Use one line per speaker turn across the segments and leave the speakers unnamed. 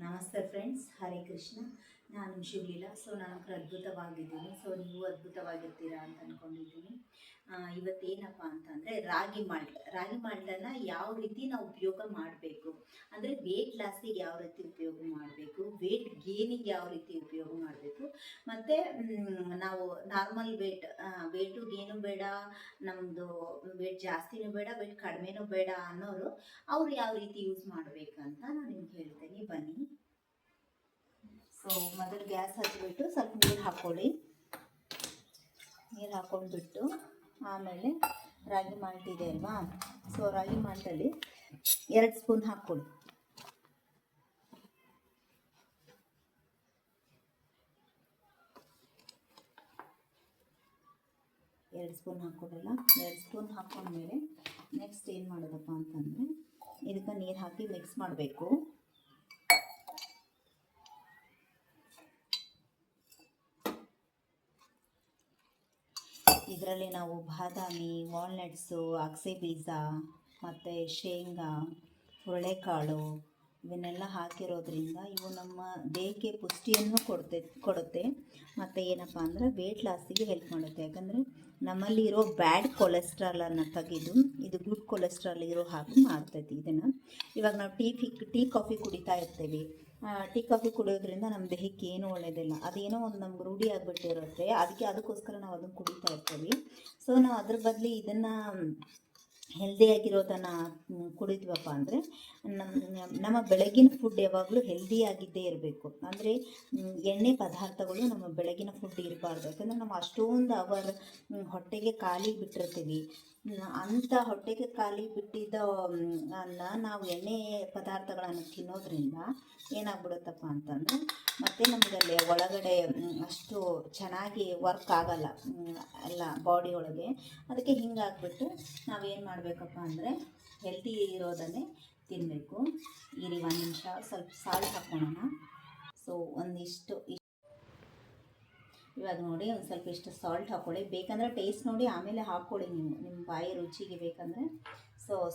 ನಮಸ್ತೆ ಫ್ರೆಂಡ್ಸ್, ಹರೇ ಕೃಷ್ಣ. ನಾನು ಶಿವಲೀಲಾ. ನಾನು ಅದ್ಭುತವಾಗಿದ್ದೀನಿ. ನೀವು ಅದ್ಭುತವಾಗಿರ್ತೀರಾ ಅಂತ ಅಂದ್ಕೊಂಡಿದ್ದೀನಿ. ಇವತ್ತೇನಪ್ಪ ಅಂತಂದರೆ ರಾಗಿ ಮಾಲ್ಟನ್ನು ಯಾವ ರೀತಿ ನಾವು ಉಪಯೋಗ ಮಾಡಬೇಕು, ಅಂದರೆ ವೇಟ್ ಲಾಸಿಗೆ ಯಾವ ರೀತಿ ಉಪಯೋಗ ಮಾಡಬೇಕು, ವೇಟ್ ಗೇನಿಗೆ ಯಾವ ರೀತಿ ಉಪಯೋಗ ಮಾಡಬೇಕು, ಮತ್ತು ನಾವು ನಾರ್ಮಲ್ ವೇಟು ಗೇನು ಬೇಡ, ನಮ್ಮದು ವೇಟ್ ಜಾಸ್ತಿನೂ ಬೇಡ, ವೇಟ್ ಕಡಿಮೆನೂ ಬೇಡ ಅನ್ನೋರು ಅವ್ರು ಯಾವ ರೀತಿ ಯೂಸ್ ಮಾಡಬೇಕಂತ ನಾನು ನಿಮ್ಗೆ ಹೇಳ್ತೇನೆ, ಬನ್ನಿ. ಮೊದಲು ಗ್ಯಾಸ್ ಹಚ್ಚಿಬಿಟ್ಟು ಸ್ವಲ್ಪ ನೀರು ಹಾಕ್ಕೊಳ್ಳಿ. ನೀರು ಹಾಕ್ಕೊಂಡ್ಬಿಟ್ಟು ಆಮೇಲೆ ರಾಗಿ ಮಾಲ್ಟ್ ಇದೆ ಅಲ್ವಾ, ರಾಗಿ ಮಾಲ್ಟಲ್ಲಿ 2 ಸ್ಪೂನ್ ಹಾಕ್ಕೊಳ್ಳಿ. 2 ಸ್ಪೂನ್ ಹಾಕ್ಕೊಡಲ್ಲ. 2 ಸ್ಪೂನ್ ಹಾಕ್ಕೊಂಡ್ಮೇಲೆ ನೆಕ್ಸ್ಟ್ ಏನು ಮಾಡೋದಪ್ಪ ಅಂತಂದರೆ ಇದಕ್ಕೆ ನೀರು ಹಾಕಿ ಮಿಕ್ಸ್ ಮಾಡಬೇಕು. ಇದರಲ್ಲಿ ನಾವು ಬಾದಾಮಿ, ವಾಲ್ನಟ್ಸು, ಅಗಸೆ ಬೀಜ ಮತ್ತು ಶೇಂಗಾ, ಹುರುಳೆಕಾಳು ಇವನ್ನೆಲ್ಲ ಹಾಕಿರೋದ್ರಿಂದ ಇವು ನಮ್ಮ ದೇಹಕ್ಕೆ ಪುಷ್ಟಿಯನ್ನು ಕೊಡುತ್ತೆ ಮತ್ತು ಏನಪ್ಪ ಅಂದರೆ ವೇಟ್ ಲಾಸಿಗೆ ಹೆಲ್ಪ್ ಮಾಡುತ್ತೆ. ಯಾಕಂದರೆ ನಮ್ಮಲ್ಲಿರೋ ಬ್ಯಾಡ್ ಕೊಲೆಸ್ಟ್ರಾಲನ್ನು ತೆಗೆದು ಇದು ಗುಡ್ ಕೊಲೆಸ್ಟ್ರಾಲ್ ಇರೋ ಹಾಕಿ ಮಾಡ್ತೈತಿ. ಇದನ್ನು ಇವಾಗ ನಾವು ಟೀ ಕಾಫಿ ಕುಡಿತಾ ಇರ್ತೀವಿ. ಟೀ ಕಾಫಿ ಕುಡಿಯೋದ್ರಿಂದ ನಮ್ಮ ದೇಹಕ್ಕೆ ಏನೂ ಒಳ್ಳೆಯದಿಲ್ಲ. ಅದೇನೋ ಒಂದು ನಮ್ಗೆ ರೂಢಿ ಆಗಿಬಿಟ್ಟಿರುತ್ತೆ. ಅದಕ್ಕೋಸ್ಕರ ನಾವು ಅದನ್ನು ಕುಡಿತಾ ಇರ್ತೀವಿ. ನಾವು ಅದ್ರ ಬದಲು ಇದನ್ನು ಹೆಲ್ದಿಯಾಗಿರೋದನ್ನು ಕುಡಿದ್ವಪ್ಪ ಅಂದರೆ ನಮ್ಮ ಬೆಳಗಿನ ಫುಡ್ ಯಾವಾಗಲೂ ಹೆಲ್ದಿಯಾಗಿದ್ದೇ ಇರಬೇಕು. ಅಂದರೆ ಎಣ್ಣೆ ಪದಾರ್ಥಗಳು ನಮ್ಮ ಬೆಳಗಿನ ಫುಡ್ ಇರಬಾರ್ದು. ಯಾಕಂದರೆ ನಾವು ಅಷ್ಟೊಂದು ಹೊಟ್ಟೆಗೆ ಖಾಲಿ ಬಿಟ್ಟಿರ್ತೀವಿ. ಅಂಥ ಹೊಟ್ಟೆಗೆ ಖಾಲಿ ಬಿಟ್ಟಿದ್ದ ನಾವು ಎಣ್ಣೆ ಪದಾರ್ಥಗಳನ್ನು ತಿನ್ನೋದ್ರಿಂದ ಏನಾಗ್ಬಿಡುತ್ತಪ್ಪ ಅಂತಂದರೆ ಮತ್ತೆ ನಮಗಲ್ಲಿ ಒಳಗಡೆ ಅಷ್ಟು ಚೆನ್ನಾಗಿ ವರ್ಕ್ ಆಗಲ್ಲ ಎಲ್ಲ ಬಾಡಿ ಒಳಗೆ. ಅದಕ್ಕೆ ಹಿಂಗಾಗ್ಬಿಟ್ಟು ನಾವೇನು ಮಾಡಬೇಕಪ್ಪ ಅಂದರೆ ಹೆಲ್ದಿ ಇರೋದನ್ನೇ ತಿನ್ನಬೇಕು. ಇಲ್ಲಿ 1 ನಿಮಿಷ ಸ್ವಲ್ಪ ಸಾಲ್ಟ್ ಹಾಕ್ಕೊಳ್ಳೋಣ. ಒಂದಿಷ್ಟು ಇವಾಗ ನೋಡಿ ಒಂದು ಸ್ವಲ್ಪ ಇಷ್ಟು ಸಾಲ್ಟ್ ಹಾಕ್ಕೊಳ್ಳಿ. ಬೇಕಂದರೆ ಟೇಸ್ಟ್ ನೋಡಿ ಆಮೇಲೆ ಹಾಕ್ಕೊಳ್ಳಿ. ನಿಮ್ಮ ಬಾಯಿ ರುಚಿಗೆ ಬೇಕಂದರೆ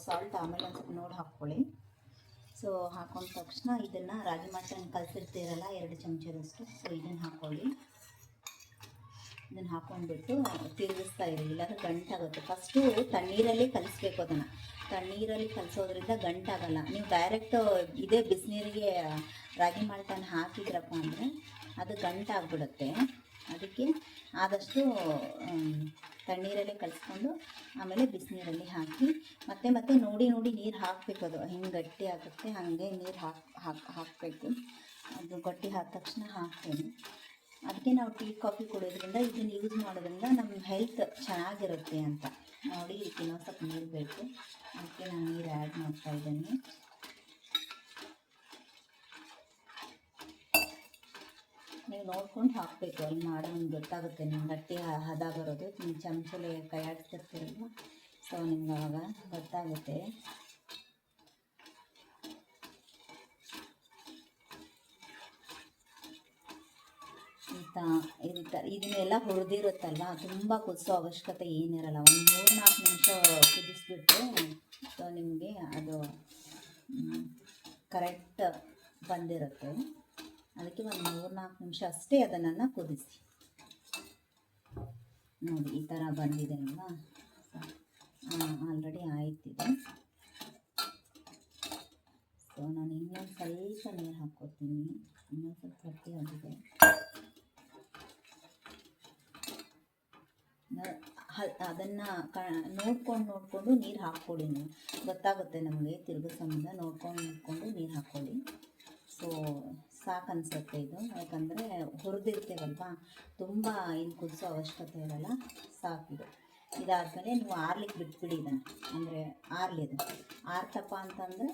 ಸಾಲ್ಟ್ ಆಮೇಲೆ ಒಂದು ಸ್ವಲ್ಪ ನೋಡಿ ಹಾಕ್ಕೊಳ್ಳಿ. ಹಾಕೊಂಡ ತಕ್ಷಣ ಇದನ್ನು ರಾಗಿ ಮಾಲ್ಟನ್ನು ಕಲಸಿರ್ತೀರಲ್ಲ 2 ಚಮಚದಷ್ಟು, ಇದನ್ನು ಹಾಕ್ಕೊಳ್ಳಿ. ಇದನ್ನು ಹಾಕ್ಕೊಂಡ್ಬಿಟ್ಟು ತಿರುಗಿಸ್ತಾ ಇರಿ, ಇಲ್ಲಾಂದರೆ ಗಂಟಾಗುತ್ತೆ. ಫಸ್ಟು ತಣ್ಣೀರಲ್ಲಿ ಕಲಿಸ್ಬೇಕು. ಅದನ್ನು ತಣ್ಣೀರಲ್ಲಿ ಕಲಿಸೋದ್ರಿಂದ ಗಂಟಾಗಲ್ಲ. ನೀವು ಡೈರೆಕ್ಟ್ ಇದೇ ಬಿಸಿನೀರಿಗೆ ರಾಗಿ ಮಾಲ್ಟನ್ನು ಹಾಕಿದ್ರಪ್ಪ ಅಂದರೆ ಅದು ಗಂಟಾಗ್ಬಿಡುತ್ತೆ. ಅದಕ್ಕೆ ಆದಷ್ಟು ತಣ್ಣೀರಲ್ಲೇ ಕಲಿಸ್ಕೊಂಡು ಆಮೇಲೆ ಬಿಸಿನೀರಲ್ಲಿ ಹಾಕಿ ಮತ್ತೆ ನೋಡಿ ನೀರು ಹಾಕಬೇಕು. ಅದು ಹಿಂಗೆ ಗಟ್ಟಿ ಆಗುತ್ತೆ, ಹಾಗೆ ನೀರು ಹಾಕಬೇಕು. ಅದು ಗಟ್ಟಿ ಆದ ತಕ್ಷಣ ಹಾಕ್ತೇನೆ. ಅದಕ್ಕೆ ನಾವು ಟೀ ಕಾಫಿ ಕುಡಿಯೋದ್ರಿಂದ ಇದನ್ನು ಯೂಸ್ ಮಾಡೋದ್ರಿಂದ ನಮ್ಮ ಹೆಲ್ತ್ ಚೆನ್ನಾಗಿರುತ್ತೆ ಅಂತ ನೋಡಿ. ಇದಕ್ಕೆ ಇನ್ನೊಂದು ಸ್ವಲ್ಪ ನೀರು ಬೇಕು, ಅದಕ್ಕೆ ನಾನು ನೀರು ಆ್ಯಡ್ ಮಾಡ್ತಾಯಿದ್ದೇನೆ. ನೀವು ನೋಡ್ಕೊಂಡು ಹಾಕಬೇಕು. ಅಲ್ಲಿ ಮಾಡೋದು ಗೊತ್ತಾಗುತ್ತೆ ನಿಮ್ಗೆ ಗಟ್ಟಿ ಹದ ಬರೋದು. ನೀವು ಚಮಚಲೆ ಕೈ ಆಡ್ತಿರ್ತೀರಲ್ವ, ನಿಮ್ಗೆ ಆವಾಗ ಗೊತ್ತಾಗುತ್ತೆ. ಇದನ್ನೆಲ್ಲ ಹುರಿದಿರುತ್ತಲ್ವ, ತುಂಬ ಕುದಿಸೋ ಅವಶ್ಯಕತೆ ಏನಿರಲ್ಲ. ಒಂದು 3-4 ನಿಮಿಷ ಕುದಿಸ್ಬಿಟ್ರೆ ನಿಮಗೆ ಅದು ಕರೆಕ್ಟ್ ಬಂದಿರುತ್ತೆ. ಅದಕ್ಕೆ ಒಂದು 3-4 ನಿಮಿಷ ಅಷ್ಟೇ ಅದನ್ನು ಕುದಿಸಿ. ನೋಡಿ ಈ ಥರ ಬಂದಿದೆ ಅಲ್ವಾ, ಆಲ್ರೆಡಿ ಆಯ್ತಿದೆ. ನಾನು ಇನ್ನೊಂದು ಸ್ವಲ್ಪ ನೀರು ಹಾಕ್ಕೊತೀನಿ. ಇನ್ನೊಂದು ಸ್ವಲ್ಪ ಗಟ್ಟಿ ಆಗಿದೆ. ಅದನ್ನು ನೋಡ್ಕೊಂಡು ನೀರು ಹಾಕ್ಕೊಳ್ಳಿ. ನೀವು ಗೊತ್ತಾಗುತ್ತೆ ನಮಗೆ ತಿರುಗಿಸೋದ್ರಿಂದ. ನೋಡ್ಕೊಂಡು ನೀರು ಹಾಕ್ಕೊಳ್ಳಿ. ಸಾಕು ಅನಿಸುತ್ತೆ ಇದು. ಯಾಕಂದರೆ ಹುರಿದಿರ್ತೇವಲ್ವ, ತುಂಬ ಏನು ಕುದಿಸೋ ಅವಶ್ಯಕತೆ ಇರಲ್ಲ. ಸಾಕಿದು. ಇದಾದಮೇಲೆ ನೀವು ಆರ್ಲಿಕ್ಕೆ ಬಿಟ್ಬಿಡಿ ಇದನ್ನು. ಅಂದರೆ ಆರ್ಲಿ ಅದು ಆರ್ತಪ್ಪ ಅಂತಂದರೆ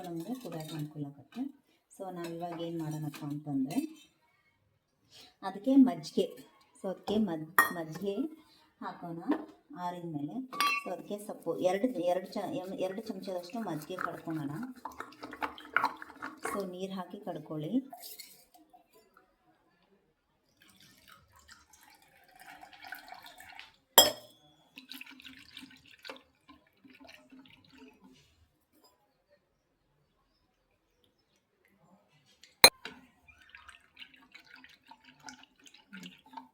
ನಮಗೆ ಕುಡಿಯೋಕೆ ಅನುಕೂಲ ಆಗುತ್ತೆ. ನಾವಿವಾಗ ಏನು ಮಾಡೋಣಪ್ಪ ಅಂತಂದರೆ ಅದಕ್ಕೆ ಮಜ್ಜಿಗೆ ಮಜ್ಜಿಗೆ ಹಾಕೋಣ. ಆರಿದ ಮೇಲೆ ಅದಕ್ಕೆ ಸ್ವಲ್ಪ 2 ಚಮಚದಷ್ಟು ಮಜ್ಜಿಗೆ ಕಡ್ಕೊಳ್ಳೋಣ. ನೀರು ಹಾಕಿ ಕಡ್ಕೊಳ್ಳಿ.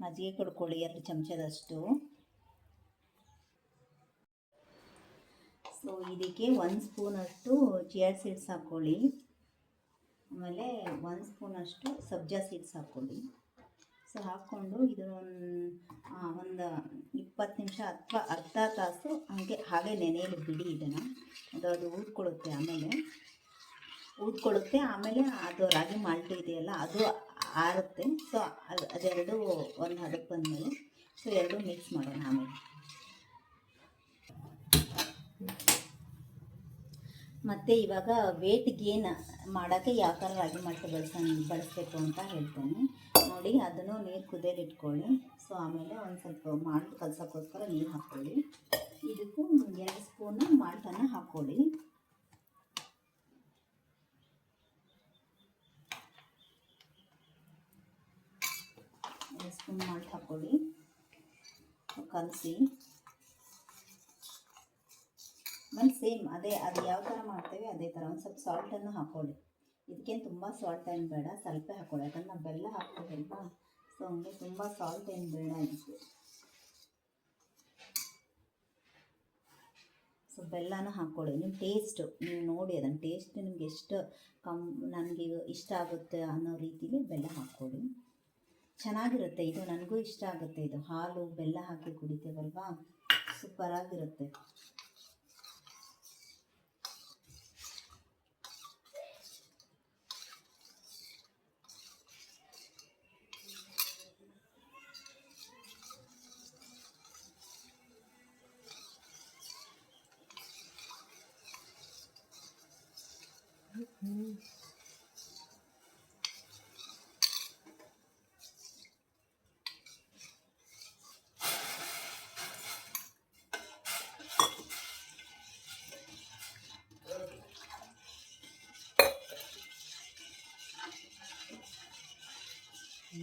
ಮಜ್ಜಿಗೆ ಕೊಡ್ಕೊಳ್ಳಿ 2 ಚಮಚದಷ್ಟು. ಸೊ ಇದಕ್ಕೆ 1 ಸ್ಪೂನಷ್ಟು ಚಿಯಾ ಸೀಡ್ಸ್ ಹಾಕ್ಕೊಳ್ಳಿ. ಆಮೇಲೆ 1 ಸ್ಪೂನಷ್ಟು ಸಬ್ಜಾ ಸೀಡ್ಸ್ ಹಾಕ್ಕೊಳ್ಳಿ. ಸೊ ಹಾಕ್ಕೊಂಡು ಒಂದು 20 ನಿಮಿಷ ಅಥವಾ ಅರ್ಧ ತಾಸು ಹಾಗೆ ನೆನೆಯಲು ಬಿಡಿ ಇದನ್ನು. ಅದು ಊದ್ಕೊಳ್ಳುತ್ತೆ. ಆಮೇಲೆ ಅದು ರಾಗಿ ಮಾಲ್ಟು ಇದೆಯಲ್ಲ ಅದು ಆರುತ್ತೆ. ಸೊ ಅದೆರಡು ಒಂದು ಹದಕ್ಕೆ ಬಂದಮೇಲೆ ಸೊ ಎರಡು ಮಿಕ್ಸ್ ಮಾಡೋಣ. ಆಮೇಲೆ ಮತ್ತು ಇವಾಗ ವೇಟ್ ಗೇನ್ ಮಾಡೋಕ್ಕೆ ಯಾವ ಥರ ರಾಗಿ ಮಾಲ್ಟು ಬಳಸಬೇಕು ಅಂತ ಹೇಳ್ತೇನೆ ನೋಡಿ. ಅದನ್ನು ನೀರು ಕುದಿಯಲು ಇಟ್ಕೊಳ್ಳಿ. ಸೊ ಆಮೇಲೆ ಒಂದು ಸ್ವಲ್ಪ ಮಾಲ್ಟ್ ಕಲಸೋಕ್ಕೋಸ್ಕರ ನೀರು ಹಾಕ್ಕೊಳ್ಳಿ. ಇದಕ್ಕೂ 2 ಸ್ಪೂನ್ ಮಾಲ್ಟನ್ನು ಹಾಕ್ಕೊಳ್ಳಿ. ಸ್ಪೂನ್ ಮಾಲ್ಟ್ ಹಾಕ್ಕೊಳ್ಳಿ, ಕಲಸಿ. ಆಮೇಲೆ ಸೇಮ್ ಅದು ಯಾವ ಥರ ಮಾಡ್ತೇವೆ ಅದೇ ಥರ ಒಂದು ಸ್ವಲ್ಪ ಸಾಲ್ಟನ್ನು ಹಾಕ್ಕೊಳ್ಳಿ. ಇದಕ್ಕೇನು ತುಂಬ ಸಾಲ್ಟ್ ಏನು ಬೇಡ, ಸ್ವಲ್ಪ ಹಾಕ್ಕೊಳ್ಳಿ. ಯಾಕಂದ್ರೆ ನಾವು ಬೆಲ್ಲ ಹಾಕ್ತೀವಲ್ವಾ, ಸೊ ಹಂಗೆ ತುಂಬ ಸಾಲ್ಟ್ ಏನು ಬೇಡ ಇದಕ್ಕೆ. ಸೊ ಬೆಲ್ಲನ ಹಾಕ್ಕೊಳ್ಳಿ. ನಿಮ್ಮ ಟೇಸ್ಟು ನೀವು ನೋಡಿ, ಅದನ್ನು ಟೇಸ್ಟ್ ನಿಮ್ಗೆ ಎಷ್ಟು ನನಗೆ ಇಷ್ಟ ಆಗುತ್ತೆ ಅನ್ನೋ ರೀತಿಲಿ ಬೆಲ್ಲ ಹಾಕ್ಕೊಳ್ಳಿ. ಚೆನ್ನಾಗಿರುತ್ತೆ ಇದು, ನನಗೂ ಇಷ್ಟ ಆಗುತ್ತೆ ಇದು. ಹಾಲು ಬೆಲ್ಲ ಹಾಕಿ ಕುಡಿತೇವಲ್ವಾ, ಸೂಪರಾಗಿರುತ್ತೆ.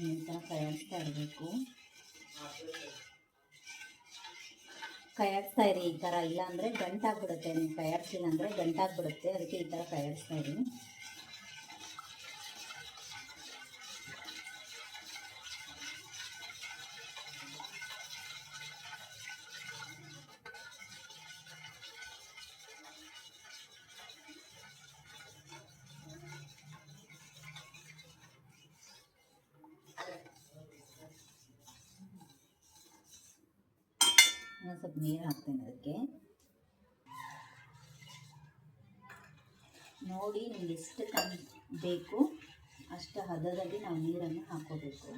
ಈ ಥರ ಕೈಯಾಡಿಸ್ತಾ ಇರಬೇಕು. ಕೈಯಾಡಿಸ್ತಾ ಇರಿ ಈ ಥರ, ಇಲ್ಲಾಂದರೆ ಗಂಟಾಗ್ಬಿಡುತ್ತೆ. ನೀವು ಕೈಯಾಡಿಸಿಲ್ಲ ಅಂದರೆ ಗಂಟಾಗ್ಬಿಡುತ್ತೆ. ಅದಕ್ಕೆ ಈ ಥರ ಕೈಯಾಡಿಸ್ತಾ ಇರಿ. ಸ್ವಲ್ಪ ನೀರು ಹಾಕ್ತೇನೆ ಅದಕ್ಕೆ. ನೋಡಿ ನಿಮ್ಗೆ ಎಷ್ಟು ಬೇಕು ಅಷ್ಟು ಹದದಲ್ಲಿ ನಾವು ನೀರನ್ನು ಹಾಕೋಬೇಕು.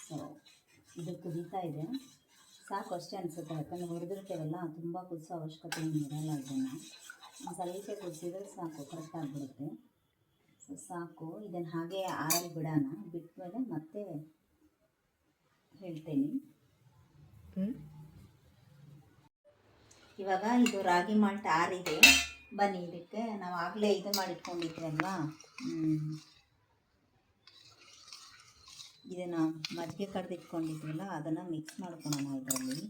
ಸೊ ಇದು ಕುದೀತಾ ಇದೆ, ಸಾಕು ಅಷ್ಟೇ ಅನಿಸುತ್ತೆ. ಯಾಕಂದರೆ ಹುರಿದಿರ್ತೇವಲ್ಲ, ತುಂಬ ಕುದಿಸೋ ಅವಶ್ಯಕತೆ ಏನು ಇರಲ್ಲ. ಇದನ್ನು ಒಂದು ಸ್ವಲ್ಪ ಕುದಿಸಿದ್ರೆ ಸಾಕು, ಕರೆಕ್ಟ್ ಆಗಿಬಿಡುತ್ತೆ. ಸೊ ಸಾಕು, ಇದನ್ನು ಹಾಗೆ ಆರಲ್ ಬಿಡೋಣ. ಬಿಟ್ಮೇಲೆ ಮತ್ತೆ ಹೇಳ್ತೇನೆ. ಇವಾಗ ಇದು ರಾಗಿ ಮಾಲ್ಟ್ ಆರಿದೆ. ಬನ್ನಿ ಇದಕ್ಕೆ ನಾವು ಆಗಲೇ ಇದು ಮಾಡಿಟ್ಕೊಂಡಿದ್ವಲ್ವಾ, ಇದನ್ನು ಮಜ್ಜಿಗೆ ಕಡ್ದಿಟ್ಕೊಂಡಿದ್ವಲ್ಲ ಅದನ್ನು ಮಿಕ್ಸ್ ಮಾಡ್ಕೊಳ್ಳೋಣ ಇದರಲ್ಲಿ.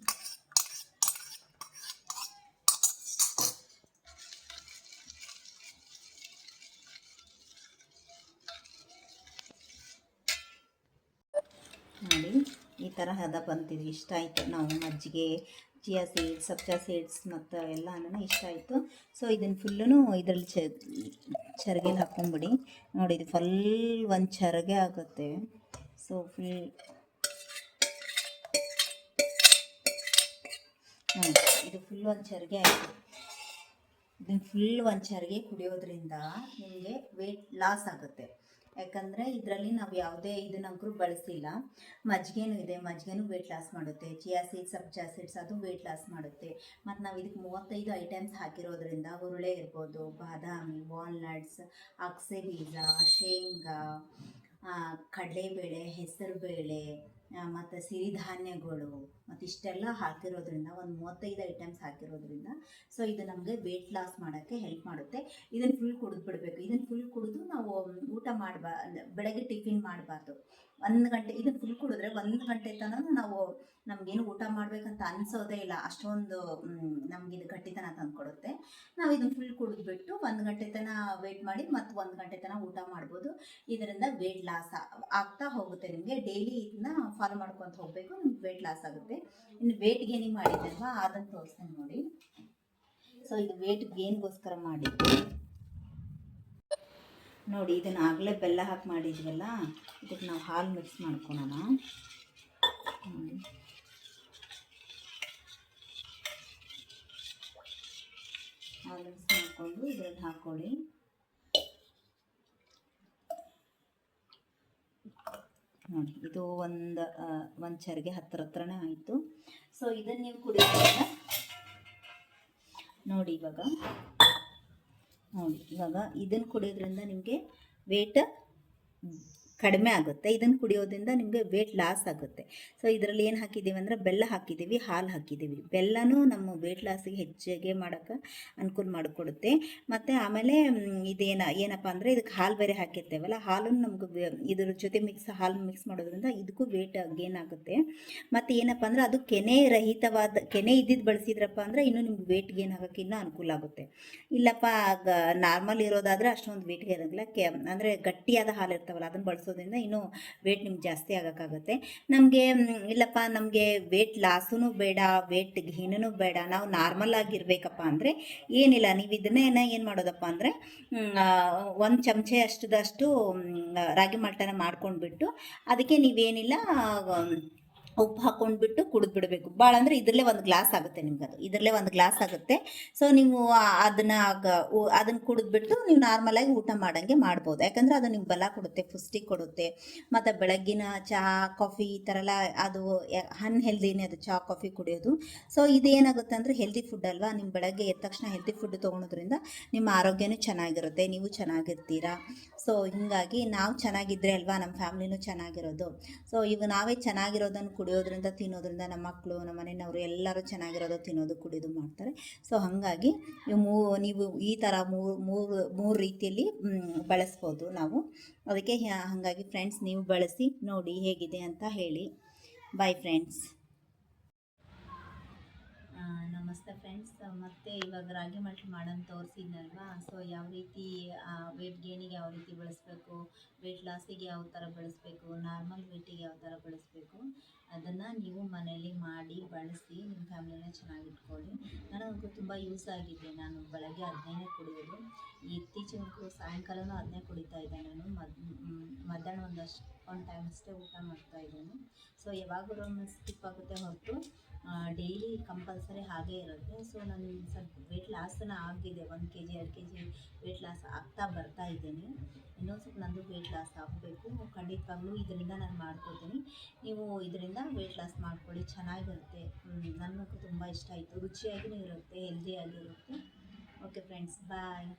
ನೋಡಿ ಈ ಥರ ಹದ ಬಂತಿದೆ. ಇಷ್ಟ ಆಯಿತು. ನಾವು ಮಜ್ಜಿಗೆ, ಚಿಯಾ ಸೀಡ್ಸ್, ಸಬ್ಜಾ ಸೀಡ್ಸ್ ಮತ್ತು ಎಲ್ಲನೂ ಇಷ್ಟ ಆಯಿತು. ಸೊ ಇದನ್ನು ಫುಲ್ಲೂ ಇದರಲ್ಲಿ ಚರ್ಗೆಲಿ ಹಾಕ್ಕೊಂಬಿಡಿ. ನೋಡಿ ಇದು ಫುಲ್ ಒಂದು ಚರ್ಗೆ ಆಗುತ್ತೆ. ಸೊ ಫುಲ್ ಇದು ಫುಲ್ ಒಂದು ಚರ್ಗೆ ಆಯಿತು. ಇದನ್ನು ಫುಲ್ ಒಂದು ಚರ್ಗೆ ಕುಡಿಯೋದ್ರಿಂದ ನಿಮಗೆ ವೆಯ್ಟ್ ಲಾಸ್ ಆಗುತ್ತೆ. ಯಾಕಂದರೆ ಇದರಲ್ಲಿ ನಾವು ಯಾವುದೇ ಇದನ್ನಂಕರು ಬಳಸಿಲ್ಲ. ಮಜ್ಜಿಗೆನೂ ಇದೆ, ಮಜ್ಜಿಗೆನೂ ವೆಯ್ಟ್ ಲಾಸ್ ಮಾಡುತ್ತೆ. ಚಿಯಾ ಸೀಡ್ಸ್, ಸಬ್ಜಾ ಸೀಡ್ಸ್ ಅದು ವೆಯ್ಟ್ ಲಾಸ್ ಮಾಡುತ್ತೆ. ಮತ್ತು ನಾವು ಇದಕ್ಕೆ 35 ಐಟಮ್ಸ್ ಹಾಕಿರೋದ್ರಿಂದ ಹುರುಳೆ ಇರ್ಬೋದು, ಬಾದಾಮಿ, ವಾಲ್ನಟ್ಸ್, ಅಗಸೆ ಬೀಜ, ಶೇಂಗಾ, ಕಡಲೆಬೇಳೆ, ಹೆಸರುಬೇಳೆ, ಮತ್ತು ಸಿರಿಧಾನ್ಯಗಳು ಮತ್ತು ಇಷ್ಟೆಲ್ಲ ಹಾಕಿರೋದ್ರಿಂದ ಒಂದು 35 ಐಟಮ್ಸ್ ಹಾಕಿರೋದ್ರಿಂದ ಸೊ ಇದು ನಮಗೆ ವೆಯ್ಟ್ ಲಾಸ್ ಮಾಡೋಕ್ಕೆ ಹೆಲ್ಪ್ ಮಾಡುತ್ತೆ. ಇದನ್ನು ಫುಲ್ ಕುಡಿದ್ಬಿಡ್ಬೇಕು. ಇದನ್ನು ಫುಲ್ ಕುಡಿದು ನಾವು ಊಟ ಬೆಳಗ್ಗೆ ಟಿಫಿನ್ ಮಾಡಬಾರ್ದು. 1 ಗಂಟೆ ಇದನ್ನು ಫುಲ್ ಕುಡಿದ್ರೆ 1 ಗಂಟೆ ತನಕ ನಾವು ನಮಗೇನು ಊಟ ಮಾಡಬೇಕಂತ ಅನಿಸೋದೇ ಇಲ್ಲ, ಅಷ್ಟೊಂದು ನಮಗಿದು ಗಟ್ಟಿತನ ತಂದುಕೊಡುತ್ತೆ. ನಾವು ಇದನ್ನು ಫುಲ್ ಕುಡಿದ್ಬಿಟ್ಟು 1 ಗಂಟೆ ತನಕ ವೆಯ್ಟ್ ಮಾಡಿ ಮತ್ತು 1 ಗಂಟೆ ತನಕ ಊಟ ಮಾಡ್ಬೋದು. ಇದರಿಂದ ವೆಯ್ಟ್ ಲಾಸ್ ಆಗ್ತಾ ಹೋಗುತ್ತೆ. ನಿಮಗೆ ಡೈಲಿ ಇದನ್ನ ಫಾಲೋ ಮಾಡ್ಕೊತ ಹೋಗಬೇಕು, ನಿಮ್ಗೆ ವೆಯ್ಟ್ ಲಾಸ್ ಆಗುತ್ತೆ. ಇನ್ನು ವೆಯ್ಟ್ ಗೇನಿಂಗ್ ಮಾಡಿದ್ದಲ್ವಾ ಅದನ್ನು ತೋರಿಸ್ತೇನೆ ನೋಡಿ. ಸೊ ಇದು ವೆಯ್ಟ್ ಗೇನ್ಗೋಸ್ಕರ ಮಾಡಿದ್ದು ನೋಡಿ. ಇದನ್ನು ಆಗಲೇ ಬೆಲ್ಲ ಹಾಕಿ ಮಾಡಿದ್ವಲ್ಲ, ಇದಕ್ಕೆ ನಾವು ಹಾಲು ಮಿಕ್ಸ್ ಮಾಡ್ಕೊಳೋಣ. ಹಾಲು ಮಿಕ್ಸ್ ಮಾಡಿಕೊಂಡು ಇದರಲ್ಲಿ ಹಾಕ್ಕೊಳ್ಳಿ. ನೋಡಿ ಇದು ಒಂದು ಚರಿಗೆ ಹತ್ರನೇ ಆಯಿತು. ಸೊ ಇದನ್ನು ನೀವು ಕುಡಿಯೋದ್ರಿಂದ ನೋಡಿ ಇವಾಗ ಇದನ್ನು ಕುಡಿಯೋದ್ರಿಂದ ನಿಮಗೆ ವೇಟ್ ಕಡಿಮೆ ಆಗುತ್ತೆ. ಇದನ್ನು ಕುಡಿಯೋದ್ರಿಂದ ನಿಮಗೆ ವೇಟ್ ಲಾಸ್ ಆಗುತ್ತೆ. ಸೊ ಇದರಲ್ಲಿ ಏನು ಹಾಕಿದ್ದೀವಿ ಅಂದರೆ ಬೆಲ್ಲ ಹಾಕಿದ್ದೀವಿ, ಹಾಲು ಹಾಕಿದ್ದೀವಿ. ಬೆಲ್ಲನೂ ನಮ್ಮ ವೇಟ್ ಲಾಸಿಗೆ ಹೆಚ್ಚಿಗೆ ಮಾಡೋಕ್ಕೆ ಅನುಕೂಲ ಮಾಡಿಕೊಡುತ್ತೆ. ಮತ್ತು ಆಮೇಲೆ ಏನಪ್ಪ ಅಂದರೆ ಇದಕ್ಕೆ ಹಾಲು ಬೇರೆ ಹಾಕಿರ್ತೇವಲ್ಲ, ಹಾಲನ್ನು ನಮ್ಗೆ ಇದ್ರ ಜೊತೆ ಹಾಲು ಮಿಕ್ಸ್ ಮಾಡೋದ್ರಿಂದ ಇದಕ್ಕೂ ವೇಟ್ ಗೇನ್ ಆಗುತ್ತೆ. ಮತ್ತು ಏನಪ್ಪ ಅಂದರೆ ಅದು ಕೆನೆ ಇದ್ದಿದ್ದು ಬಳಸಿದ್ರಪ್ಪ ಅಂದರೆ ಇನ್ನೂ ನಿಮ್ಗೆ ವೇಟ್ ಗೇನ್ ಆಗೋಕ್ಕೆ ಇನ್ನೂ ಅನುಕೂಲ ಆಗುತ್ತೆ. ಇಲ್ಲಪ್ಪ ನಾರ್ಮಲ್ ಇರೋದಾದರೆ ಅಷ್ಟೊಂದು ವೇಟ್ ಗೇನ್ ಆಗಿಲ್ಲ. ಅಂದರೆ ಗಟ್ಟಿಯಾದ ಹಾಲು ಇರ್ತಾವಲ್ಲ ಅದನ್ನು ಬಳಸೋದ್ರಿಂದ ಇನ್ನೂ ವೇಟ್ ನಿಮ್ಗೆ ಜಾಸ್ತಿ ಆಗೋಕ್ಕಾಗುತ್ತೆ. ನಮಗೆ ಇಲ್ಲಪ್ಪ ನಮಗೆ ವೇಟ್ ಲಾಸೂ ಬೇಡ, ವೇಟ್ ಗೇನೂ ಬೇಡ, ನಾವು ನಾರ್ಮಲ್ ಆಗಿರ್ಬೇಕಪ್ಪ ಅಂದರೆ ಏನಿಲ್ಲ, ನೀವು ಇದನ್ನೇ ಏನು ಮಾಡೋದಪ್ಪ ಅಂದರೆ 1 ಚಮಚೆ ಅಷ್ಟು ರಾಗಿ ಮಾಲ್ಟನ ಮಾಡ್ಕೊಂಡ್ಬಿಟ್ಟು ಅದಕ್ಕೆ ನೀವೇನಿಲ್ಲ ಉಪ್ಪು ಹಾಕ್ಕೊಂಡ್ಬಿಟ್ಟು ಕುಡಿದ್ಬಿಡಬೇಕು. ಭಾಳ ಅಂದರೆ ಇದರಲ್ಲೇ 1 ಗ್ಲಾಸ್ ಆಗುತ್ತೆ ನಿಮ್ಗೆ, ಇದರಲ್ಲೇ 1 ಗ್ಲಾಸ್ ಆಗುತ್ತೆ. ಸೊ ನೀವು ಅದನ್ನು ಕುಡಿದ್ಬಿಟ್ಟು ನೀವು ನಾರ್ಮಲಾಗಿ ಊಟ ಮಾಡೋಂಗೆ ಮಾಡ್ಬೋದು. ಯಾಕಂದರೆ ಅದು ನಿಮ್ಗೆ ಬಲ ಕೊಡುತ್ತೆ, ಪುಷ್ಟಿ ಕೊಡುತ್ತೆ. ಮತ್ತು ಬೆಳಗ್ಗಿನ ಚಹಾ ಕಾಫಿ ಈ ಥರ ಎಲ್ಲ ಅದು ಅನ್ಹೆಲ್ದಿನೇ ಅದು ಚಹಾ ಕಾಫಿ ಕುಡಿಯೋದು. ಸೊ ಇದೇನಾಗುತ್ತೆ ಅಂದರೆ ಹೆಲ್ದಿ ಫುಡ್ ಅಲ್ವಾ, ನಿಮ್ಮ ಬೆಳಗ್ಗೆ ಎದ್ದ ತಕ್ಷಣ ಹೆಲ್ದಿ ಫುಡ್ ತೊಗೊಳೋದ್ರಿಂದ ನಿಮ್ಮ ಆರೋಗ್ಯನೂ ಚೆನ್ನಾಗಿರುತ್ತೆ, ನೀವು ಚೆನ್ನಾಗಿರ್ತೀರಾ. ಸೊ ಹೀಗಾಗಿ ನಾವು ಚೆನ್ನಾಗಿದ್ದರೆ ಅಲ್ವಾ ನಮ್ಮ ಫ್ಯಾಮ್ಲಿನೂ ಚೆನ್ನಾಗಿರೋದು. ಸೊ ಈಗ ನಾವೇ ಚೆನ್ನಾಗಿರೋದನ್ನು ಕುಡಿಯೋದ್ರಿಂದ ತಿನ್ನೋದ್ರಿಂದ ನಮ್ಮ ಮಕ್ಕಳು ನಮ್ಮ ಮನೆಯವರು ಎಲ್ಲರೂ ಚೆನ್ನಾಗಿರೋದು ತಿನ್ನೋದು ಕುಡಿಯೋದು ಮಾಡ್ತಾರೆ. ಸೊ ಹಾಗಾಗಿ ನೀವು ಈ ಥರ ಮೂರು ರೀತಿಯಲ್ಲಿ ಬಳಸ್ಬೋದು ನಾವು. ಅದಕ್ಕೆ ಹಾಗಾಗಿ ಫ್ರೆಂಡ್ಸ್ ನೀವು ಬಳಸಿ ನೋಡಿ ಹೇಗಿದೆ ಅಂತ ಹೇಳಿ. Bye friends. ನಮಸ್ತೆ ಫ್ರೆಂಡ್ಸ್. ಮತ್ತು ಇವಾಗ ರಾಗಿ ಮಾಲ್ಟ್ ಮಾಡೋದು ತೋರಿಸಿದ್ನಲ್ವಾ. ಸೊ ಯಾವ ರೀತಿ ವೆಯ್ಟ್ ಗೇನಿಗೆ ಯಾವ ರೀತಿ ಬಳಸಬೇಕು, ವೆಯ್ಟ್ ಲಾಸಿಗೆ ಯಾವ ಥರ ಬಳಸಬೇಕು, ನಾರ್ಮಲ್ ವೆಯ್ಟಿಗೆ ಯಾವ ಥರ ಬಳಸಬೇಕು, ಅದನ್ನು ನೀವು ಮನೇಲಿ ಮಾಡಿ ಬಳಸಿ ನಿಮ್ಮ ಫ್ಯಾಮಿಲಿನ ಚೆನ್ನಾಗಿಟ್ಕೊಳ್ಳಿ. ನನಗಂತೂ ತುಂಬ ಯೂಸ್ ಆಗಿದೆ. ನಾನು ಬೆಳಗ್ಗೆ ಅದನ್ನೇ ಕುಡಿಯೋದು. ಇತ್ತೀಚೆಗಂತೂ ಸಾಯಂಕಾಲನೂ ಅದನ್ನೇ ಕುಡಿತಾ ಇದ್ದೆ. ನಾನು ಮಧ್ಯಾಹ್ನ ಒಂದು ಟೈಮ್ ಅಷ್ಟೇ ಊಟ ಮಾಡ್ತಾಯಿದ್ದೇನೆ. ಸೊ ಯಾವಾಗಲೂ ಸ್ಕಿಪ್ ಆಗುತ್ತೆ ಹೊರತು ಡೈಲಿ ಕಂಪಲ್ಸರಿ ಹಾಗೇ ಇರುತ್ತೆ. ಸೊ ನಾನು ಸ್ವಲ್ಪ ವೆಯ್ಟ್ ಲಾಸನ್ನು ಆಗಿದೆ. 1 kg 2 kg ವೆಯ್ಟ್ ಲಾಸ್ ಆಗ್ತಾ ಬರ್ತಾ ಇದ್ದೀನಿ. ಇನ್ನೊಂದು ಸ್ವಲ್ಪ ನಂದು ವೆಯ್ಟ್ ಲಾಸ್ ಆಗಬೇಕು. ಖಂಡಿತವಾಗ್ಲೂ ಇದರಿಂದ ನಾನು ಮಾಡ್ಕೋತೀನಿ. ನೀವು ಇದರಿಂದ ವೆಯ್ಟ್ ಲಾಸ್ ಮಾಡ್ಕೊಳ್ಳಿ, ಚೆನ್ನಾಗಿರುತ್ತೆ. ನನಗೂ ತುಂಬ ಇಷ್ಟ ಆಯಿತು. ರುಚಿಯಾಗಿಯೂ ಇರುತ್ತೆ, ಹೆಲ್ದಿಯಾಗಿರುತ್ತೆ. ಓಕೆ ಫ್ರೆಂಡ್ಸ್, ಬಾಯ್.